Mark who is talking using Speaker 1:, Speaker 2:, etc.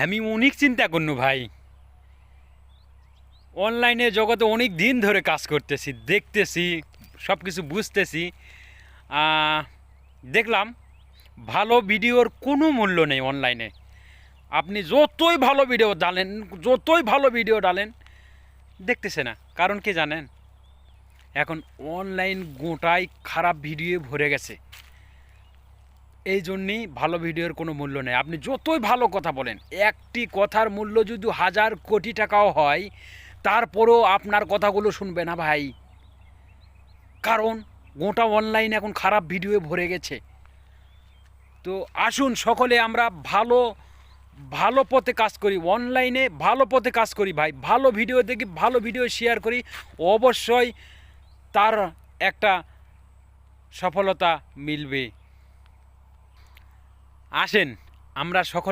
Speaker 1: আমি অনেক চিন্তা করনু ভাই। অনলাইনে জগতে অনেক দিন ধরে কাজ করতেছি, দেখতেছি, সব কিছু বুঝতেছি। দেখলাম ভালো ভিডিওর কোনো মূল্য নেই অনলাইনে। আপনি যতই ভালো ভিডিও ডালেন, দেখতেছে না। কারণ কি জানেন? এখন অনলাইন গোটাই খারাপ ভিডিও ভরে গেছে। এই জন্যেই ভালো ভিডিওর কোনো মূল্য নেই। আপনি যতই ভালো কথা বলেন, একটি কথার মূল্য যদি 1000 কোটি টাকাও হয়, তারপরেও আপনার কথাগুলো শুনবে না ভাই। কারণ গোটা অনলাইন এখন খারাপ ভিডিও ভরে গেছে। তো আসুন সকলে আমরা ভালো ভালো পথে কাজ করি, অনলাইনে ভালো পথে কাজ করি ভাই। ভালো ভিডিও দেখি, ভালো ভিডিও শেয়ার করি, অবশ্যই তার একটা সফলতা মিলবে। আসেন আমরা সকলে